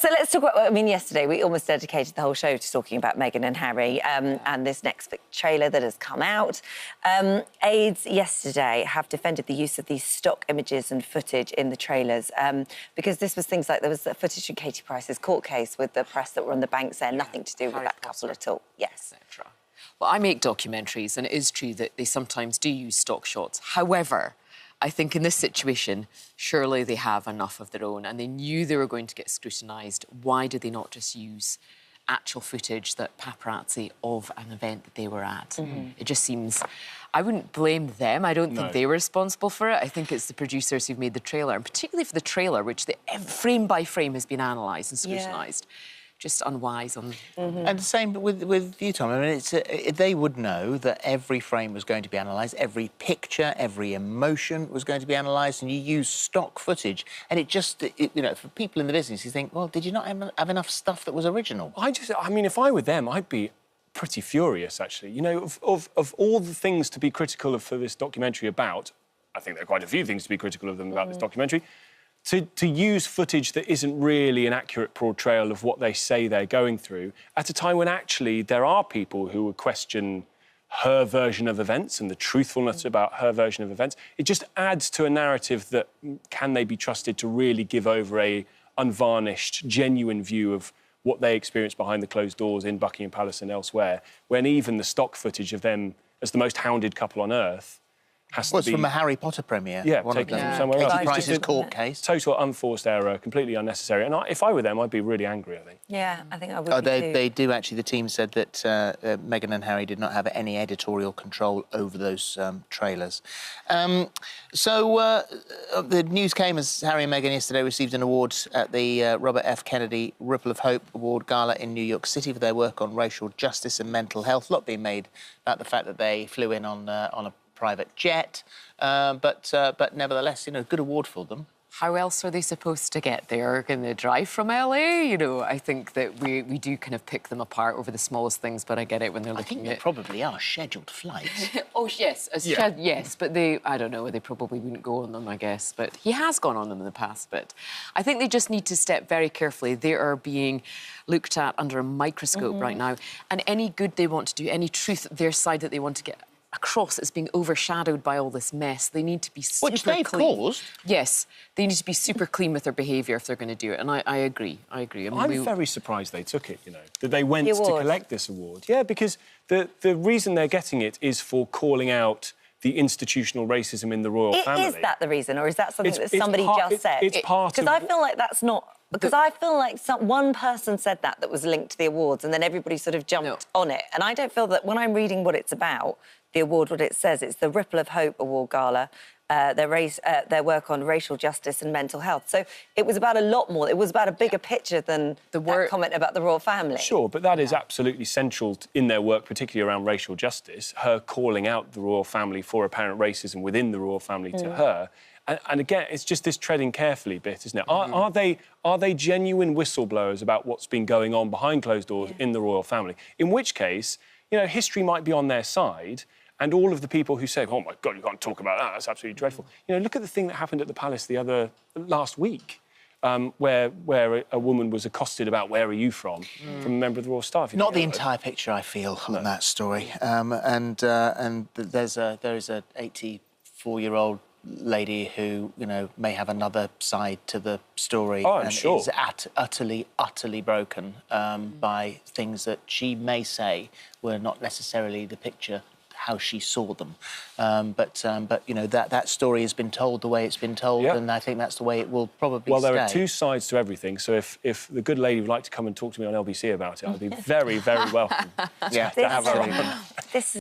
So let's talk about... I mean, yesterday we almost dedicated the whole show to talking about Meghan and Harry and this next trailer that has come out. Aides yesterday have defended the use of these stock images and footage in the trailers because this was things like there was footage from Katie Price's court case with the press that were on the bank saying nothing to do with that couple at all. Yes. Well, I make documentaries, and it is true that they sometimes do use stock shots. However, I think in this situation, surely they have enough of their own, and they knew they were going to get scrutinised. Why did they not just use actual footage, that paparazzi of an event that they were at? It just seems... I wouldn't blame them. I don't think they were responsible for it. I think it's the producers who've made the trailer, and particularly for the trailer, which frame by frame has been analysed and scrutinised. Just unwise on... And the same with you, Tom. I mean, they would know that every frame was going to be analysed, every picture, every emotion was going to be analysed, and you use stock footage. And it just, you know, for people in the business, you think, well, did you not have enough stuff that was original? I mean, if I were them, I'd be pretty furious, actually. You know, of all the things to be critical of for this documentary about, I think there are quite a few things to be critical of them about this documentary, to use footage that isn't really an accurate portrayal of what they say they're going through at a time when actually there are people who would question her version of events and the truthfulness about her version of events. It just adds to a narrative that can they be trusted to really give over a unvarnished, genuine view of what they experienced behind the closed doors in Buckingham Palace and elsewhere, when even the stock footage of them as the most hounded couple on earth has to be... from a Harry Potter premiere. Yeah, taken from somewhere else. Katie Price's court case. Total unforced error, completely unnecessary. And if I were them, I'd be really angry, I think. Yeah, I think I would be too. They do, actually. The team said that Meghan and Harry did not have any editorial control over those trailers. The news came as Harry and Meghan yesterday received an award at the Robert F. Kennedy Ripple of Hope Award Gala in New York City for their work on racial justice and mental health. A lot being made about the fact that they flew in on a private jet, but nevertheless, you know, good award for them. How else are they supposed to get there? Can they drive from LA? You know, I think that we do kind of pick them apart over the smallest things, but I get it when they're looking at... I think they probably are scheduled flights. Oh, yes. Yes, but I don't know, they probably wouldn't go on them, I guess. But he has gone on them in the past. But I think they just need to step very carefully. They are being looked at under a microscope right now. And any good they want to do, any truth their side that they want to get across is being overshadowed by all this mess. They need to be super Which they've caused. Yes, they need to be super clean with their behaviour if they're going to do it, and I agree. I mean, I'm very surprised they took it, you know, that they went to collect this award. Yeah, because the reason they're getting it is for calling out the institutional racism in the royal family. Is that the reason, or is that something that somebody just said? It's part of... Because I feel like that's not... Because I feel like one person said that was linked to the awards, and then everybody sort of jumped on it. And I don't feel that when I'm reading what it's about, the award, what it says, it's the Ripple of Hope Award Gala, their work on racial justice and mental health. So it was about a lot more. It was about a bigger picture than that comment about the royal family. Sure, but that is absolutely central in their work, particularly around racial justice, her calling out the royal family for apparent racism within the royal family to her. And again, it's just this treading carefully bit, isn't it? Are they genuine whistleblowers about what's been going on behind closed doors in the royal family? In which case, you know, history might be on their side, and all of the people who say, oh, my God, you can't talk about that, that's absolutely dreadful. You know, look at the thing that happened at the palace last week, where a woman was accosted about where are you from a member of the royal staff. Not the entire picture, I feel, on that story. And there is a 84-year-old lady who, you know, may have another side to the story. Oh, I'm sure. Is utterly broken by things that she may say were not necessarily the picture how she saw them. But you know, that story has been told the way it's been told, and I think that's the way it will probably stay. Well, there are two sides to everything, so if the good lady would like to come and talk to me on LBC about it, I'd be very, very welcome. Yeah, This